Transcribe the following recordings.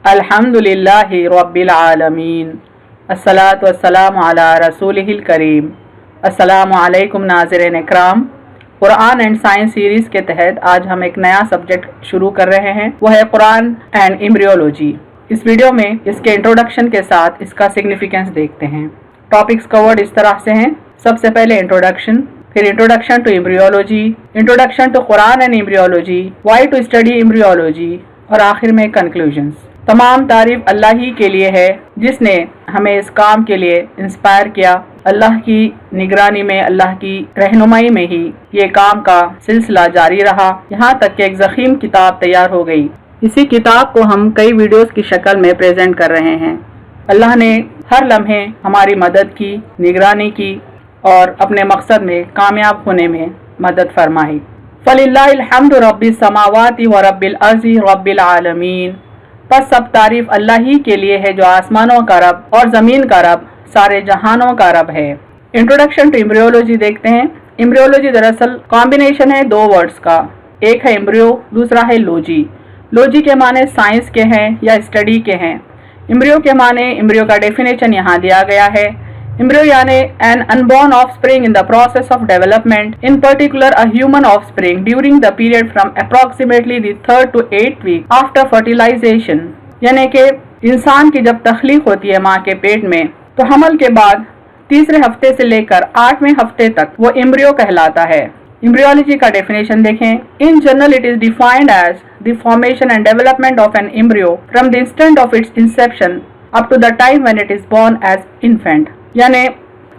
अल्हम्दुलिल्लाहि रब्बिल आलमीन, अस्सलातु वस्सलामु अला रसूलिहिल करीम। अस्सलामु अलैकुम नाज़रीन इकराम। कुरान एंड साइंस सीरीज़ के तहत आज हम एक नया सब्जेक्ट शुरू कर रहे हैं, वो है कुरान एंड एम्ब्रियोलॉजी। इस वीडियो में इसके इंट्रोडक्शन के साथ इसका सिग्निफिकेंस देखते हैं। टॉपिक्स कवर्ड इस तरह से हैं। सबसे पहले इंट्रोडक्शन, फिर introduction to embryology, introduction to Quran and embryology, why to study embryology और आखिर में कंक्लूजन्स। तमाम तारीफ अल्लाह ही के लिए है जिसने हमें इस काम के लिए इंस्पायर किया। अल्लाह की निगरानी में, अल्लाह की रहनुमाई में ही ये काम का सिलसिला जारी रहा, यहाँ तक कि एक ज़ख़ीम किताब तैयार हो गई। इसी किताब को हम कई वीडियोस की शक्ल में प्रेजेंट कर रहे हैं। अल्लाह ने हर लम्हे हमारी मदद की, निगरानी की और अपने मकसद में कामयाब होने में मदद फरमाई। फलिल्लाहिल हम्दु रब्बिस समावाति व रब्बिल अर्ज़ि रब्बिल आलमीन। बस सब तारीफ अल्लाह ही के लिए है जो आसमानों का रब और ज़मीन का रब, सारे जहानों का रब है। इंट्रोडक्शन टू एम्ब्रियोलॉजी देखते हैं। एम्ब्रियोलॉजी दरअसल कॉम्बिनेशन है दो वर्ड्स का, एक है एम्ब्रियो, दूसरा है लॉजी। लॉजी के माने साइंस के हैं या स्टडी के हैं। एम्ब्रियो के माने, एम्ब्रियो का डेफिनेशन यहाँ दिया गया है। एम्ब्रियो यानी an unborn offspring in the process of development, in particular a human offspring during the period from approximately the 3rd to 8th week after fertilization. यानी कि इंसान की जब तख्लीक होती है माँ के पेट में, तो हमल के बाद तीसरे हफ्ते से लेकर 8वें हफ्ते तक वो एम्ब्रियो कहलाता है। एम्ब्रियोलॉजी का डेफिनेशन देखें। In general it is defined as the formation and development of an embryo from the instant of its inception up to the time when it is born as infant. यानी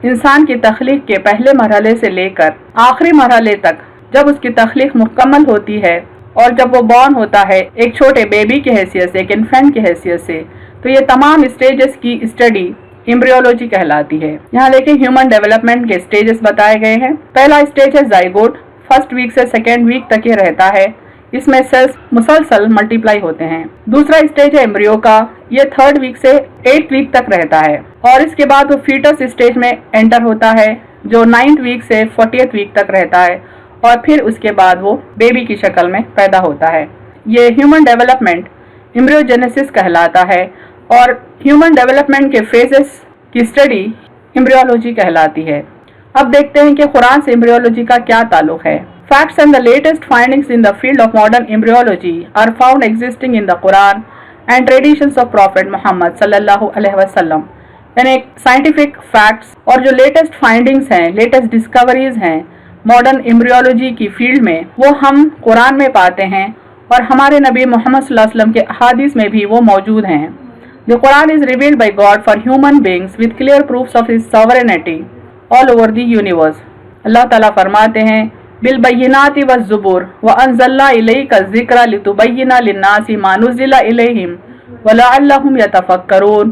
इंसान की तख्लीक के पहले मरहले से लेकर आखिरी मरहले तक जब उसकी तख्लीक मुकम्मल होती है और जब वो बॉर्न होता है एक छोटे बेबी की हैसियत से, एक इन्फेंट की हैसियत से, तो ये तमाम स्टेजेस की स्टडी एम्ब्रियोलॉजी कहलाती है। यहाँ देखिए ह्यूमन डेवलपमेंट के स्टेजेस बताए गए हैं। पहला स्टेज है जाइगोट, 1st वीक से 2nd वीक तक ये रहता है। इसमें सेल्स मुसलसल मल्टीप्लाई होते हैं। दूसरा स्टेज है एम्ब्रियो का, ये 3rd वीक से 8th वीक तक रहता है और इसके बाद वो फीटस स्टेज में एंटर होता है जो 9th वीक से 40th वीक तक रहता है और फिर उसके बाद वो बेबी की शक्ल में पैदा होता है। ये ह्यूमन डेवलपमेंट एम्ब्रियोजेनेसिस कहलाता है और ह्यूमन डेवलपमेंट के फेजेस की स्टडी एम्ब्रियोलॉजी कहलाती है। अब देखते हैं कि कुरान से एम्ब्रियोलॉजी का क्या ताल्लुक है। Facts and the latest findings in the field of modern embryology are found existing in the Quran and traditions of Prophet Muhammad sallallahu alaihi wasallam। यानी साइंटिफिक फैक्ट्स और जो लेटेस्ट फाइंडिंग्स हैं, लेटेस्ट डिस्कवरीज हैं modern embryology की field में, वो हम कुरान में पाते हैं और हमारे नबी मोहम्मद सल्लल्लाहु अलैहि वसल्लम के अहादीस में भी वो मौजूद हैं। The Quran is revealed by God for human beings with clear proofs of His sovereignty all over the universe। अल्लाह ताला फरमाते हैं बिलबय्यिनाति वज़्ज़ुबुर व अंज़लना इलैका ज़िक्रा लितुबय्यिना लिन्नासि मा नुज़्ज़िला इलैहिम व लअल्लहुम यतफ़क्करून।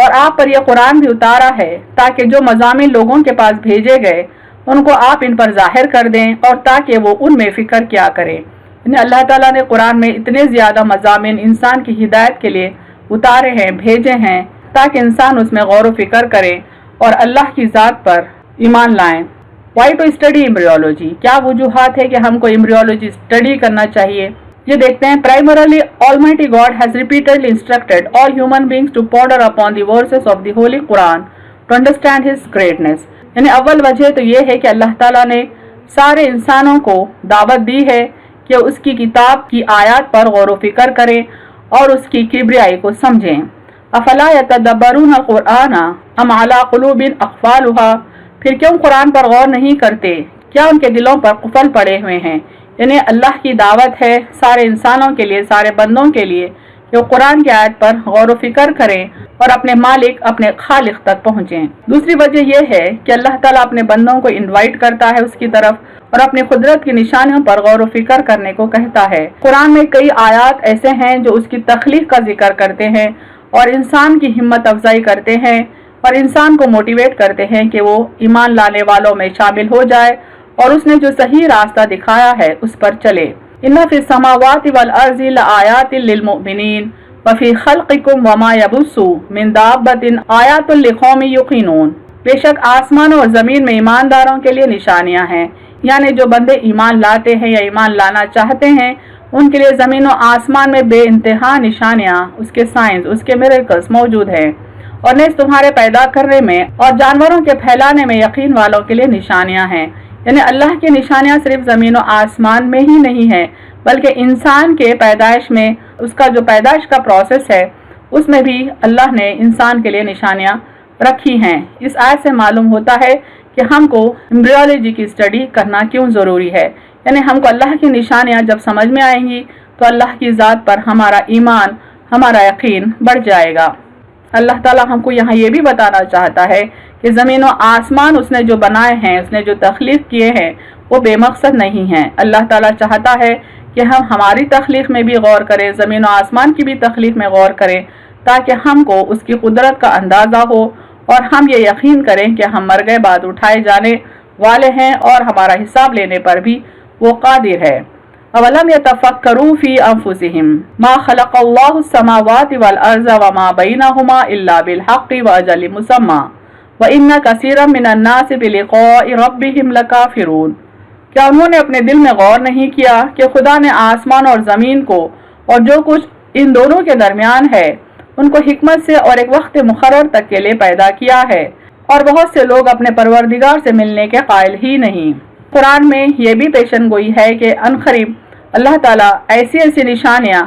और आप पर यह कुरान भी उतारा है ताकि जो मज़ामिन लोगों के पास भेजे गए उनको आप इन पर ज़ाहिर कर दें और ताकि वो उनमें फ़िक्र क्या करें। अल्लाह ताला ने कुरान में इतने ज़्यादा मज़ामिन इंसान की हिदायत के लिए उतारे हैं, भेजे हैं, ताकि इंसान उसमें गौर व फिक्र करे और अल्लाह की ज़ात पर ईमान लाएँ। Why to study embryology? क्या वजूहात है कि हमको एम्ब्रियोलॉजी स्टडी करना चाहिए, ये देखते हैं। Primarily, Almighty God has repeatedly instructed all human beings to ponder upon the verses of the Holy Quran to understand His greatness। यानी अव्वल वजह तो ये है कि अल्लाह ताला ने सारे इंसानों को दावत दी है कि उसकी किताब की आयत पर गौर व फिक्र करें और उसकी किब्रियाई को समझें। अफला यतदब्बरून कुरान अम अला कुलूबिन अक़फ़ालुहा। फिर क्यों कुरान पर गौर नहीं करते, क्या उनके दिलों पर कुफल पड़े हुए हैं। यानी अल्लाह की दावत है सारे इंसानों के लिए, सारे बंदों के लिए कि वो कुरान की आयत पर गौर व फिक्र करें और अपने मालिक, अपने खालिक तक पहुँचें। दूसरी वजह यह है कि अल्लाह ताला अपने बंदों को इनवाइट करता है उसकी तरफ और अपनी कुदरत की निशानियों पर गौर व फिक्र करने को कहता है। कुरान में कई आयात ऐसे हैं जो उसकी तख्लीक का जिक्र करते हैं और इंसान की हिम्मत अफजाई करते हैं और इंसान को मोटिवेट करते हैं कि वो ईमान लाने वालों में शामिल हो जाए और उसने जो सही रास्ता दिखाया है उस पर चले। इन्ना फिस समावाति वल अर्ज़ि लआयातिल लिल मुमिनीन व फी खल्क़िकुम व मा यबुस्सु मिन दाब्बतिन आयातुल लिक़ौमिन युक़िनून। बेशक आसमान और ज़मीन में ईमानदारों के लिए निशानियां हैं, यानी जो बंदे ईमान लाते हैं या ईमान लाना चाहते हैं ان کے لیے زمین و آسمان میں بے انتہا نشانیاں، اس کے سائنس، اس کے میریکلز موجود ہیں، اور نیز تمہارے پیدا کرنے میں اور جانوروں کے پھیلانے میں یقین والوں کے لیے نشانیاں ہیں۔ یعنی اللہ کی نشانیاں صرف زمین و آسمان میں ہی نہیں ہیں، بلکہ انسان کے پیدائش میں، اس کا جو پیدائش کا پروسیس ہے اس میں بھی اللہ نے انسان کے لیے نشانیاں رکھی ہیں۔ اس آیت سے معلوم ہوتا ہے کہ ہم کو ایمبریولوجی کی اسٹڈی کرنا کیوں ضروری ہے۔ یعنی ہم کو اللہ کی نشانیاں جب سمجھ میں آئیں گی تو اللہ کی ذات پر ہمارا ایمان، ہمارا یقین بڑھ جائے گا۔ اللہ تعالیٰ ہم کو یہاں یہ بھی بتانا چاہتا ہے کہ زمین و آسمان اس نے جو بنائے ہیں، اس نے جو تخلیق کیے ہیں، وہ بے مقصد نہیں ہیں۔ اللہ تعالیٰ چاہتا ہے کہ ہم ہماری تخلیق میں بھی غور کریں، زمین و آسمان کی بھی تخلیق میں غور کریں، تاکہ ہم کو اس کی قدرت کا اندازہ ہو اور ہم یہ یقین کریں کہ ہم مر گئے بعد اٹھائے جانے والے ہیں اور ہمارا حساب لینے پر بھی وہ قادر ہے۔ اولم یتفکروا فی انفسہم ما خلق اللہ السماوات والارض وما بینہما الا بالحق واجل مسمی وان کثیرا من الناس بلقاء ربہم لکافرون۔ کیا انہوں نے اپنے دل میں غور نہیں کیا کہ خدا نے آسمان اور زمین کو اور جو کچھ ان دونوں کے درمیان ہے ان کو حکمت سے اور ایک وقت مقرر تک کے لیے پیدا کیا ہے، اور بہت سے لوگ اپنے پروردگار سے ملنے کے قائل ہی نہیں۔ قرآن میں یہ بھی پیشن گوئی ہے کہ عنقریب اللہ تعالیٰ ایسی ایسی نشانیاں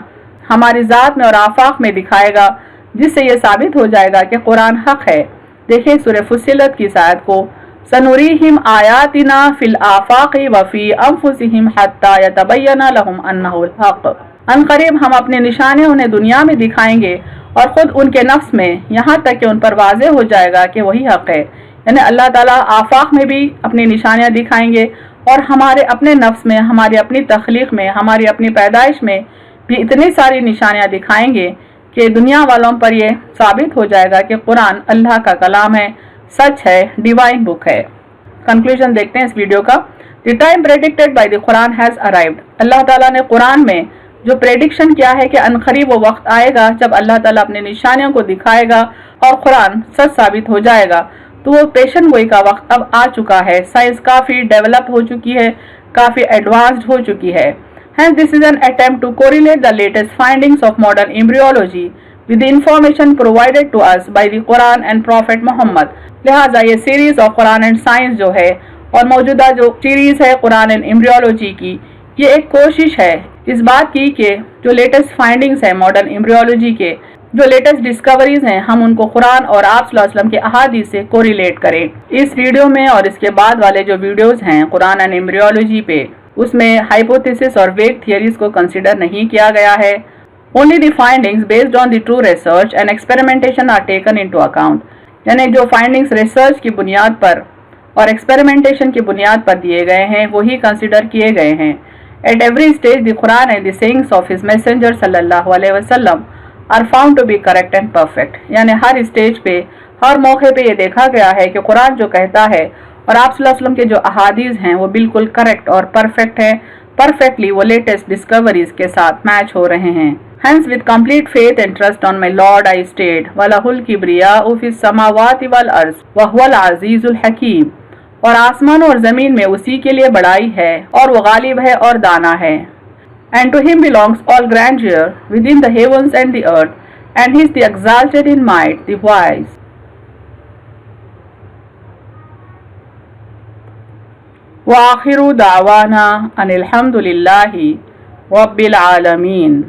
ہماری ذات میں اور آفاق میں دکھائے گا جس سے یہ ثابت ہو جائے گا کہ قرآن حق ہے۔ دیکھیں سورہ فصلت کی آیت کو، سنوریہم آیاتنا فی الآفاق وفی انفسہم حتی یتبین لہم انہ الحق۔ عنقریب ہم اپنی نشانیاں انہیں دنیا میں دکھائیں گے اور خود ان کے نفس میں، یہاں تک کہ ان پر واضح ہو جائے گا کہ وہی حق ہے۔ یعنی اللہ تعالیٰ آفاق میں بھی اپنی نشانیاں دکھائیں گے اور ہمارے اپنے نفس میں، ہماری اپنی تخلیق میں، ہماری اپنی پیدائش میں بھی اتنی ساری نشانیاں دکھائیں گے کہ دنیا والوں پر یہ ثابت ہو جائے گا کہ قرآن اللہ کا کلام ہے، سچ ہے، ڈیوائن بک ہے۔ کنکلوژن دیکھتے ہیں اس ویڈیو کا۔ The time predicted by the Quran has arrived۔ اللہ تعالیٰ نے قرآن میں جو پریڈکشن کیا ہے کہ عنقریب وہ وقت آئے گا جب اللہ تعالیٰ اپنے نشانیوں کو دکھائے گا اور قرآن سچ ثابت ہو جائے گا، تو وہ پیشن گوئی کا وقت اب آ چکا ہے۔ سائنس کافی ڈیولپ ہو چکی ہے، کافی ایڈوانسڈ ہو چکی ہے۔ Hence this is an attempt to correlate the latest findings of modern embryology with the information provided to us by the Quran and Prophet Muhammad۔ لہٰذا یہ series of Quran and science جو ہے اور موجودہ جو series ہے قرآن and embryology کی، یہ ایک کوشش ہے اس بات کی کہ جو لیٹسٹ فائنڈنگز ہیں ماڈرن ایمبریولوجی کے، جو لیٹسٹ ڈسکوریز ہیں، ہم ان کو قرآن اور آپ صلی اللہ علیہ وسلم کے احادیث سے کوریلیٹ کریں۔ اس ویڈیو میں اور اس کے بعد والے جو ویڈیوز ہیں قرآن اینڈ ایمبریولوجی پہ، اس میں ہائپوتھیسس اور ویگ تھیوریز کو کنسیڈر نہیں کیا گیا ہے۔ Only the findings based on the true research and experimentation are taken into account۔ یعنی جو فائنڈنگز ریسرچ کی بنیاد پر اور ایکسپیریمنٹیشن کی بنیاد پر دیے گئے ہیں وہی کنسیڈر کیے گئے ہیں۔ At every stage the Quran and the sayings of his messenger صلی اللہ علیہ وسلم are found to be correct and perfect۔ یعنی ہر اسٹیج پہ، ہر موقع پہ یہ دیکھا گیا ہے کہ قرآن جو کہتا ہے اور آپ صلی اللہ علیہ وسلم کے جو احادیث ہیں وہ بالکل کریکٹ اور پرفیکٹ ہیں، پرفیکٹلی وہ لیٹسٹ ڈسکوریز کے ساتھ میچ ہو رہے ہیں۔ Hence with complete faith and trust on my Lord I state وَلَهُ الْكِبْرِيَاءُ فِي السَّمَاوَاتِ وَالْأَرْضِ وَهُوَ الْعَزِيزُ الْحَكِيمُ۔ اور آسمان اور زمین میں اسی کے لیے بڑائی ہے اور وہ غالب ہے اور دانا ہے۔ And to him belongs all grandeur within the heavens and the earth, and he is the exalted in might, the wise۔ وآخر دعوانا ان الحمد للہ رب العالمین۔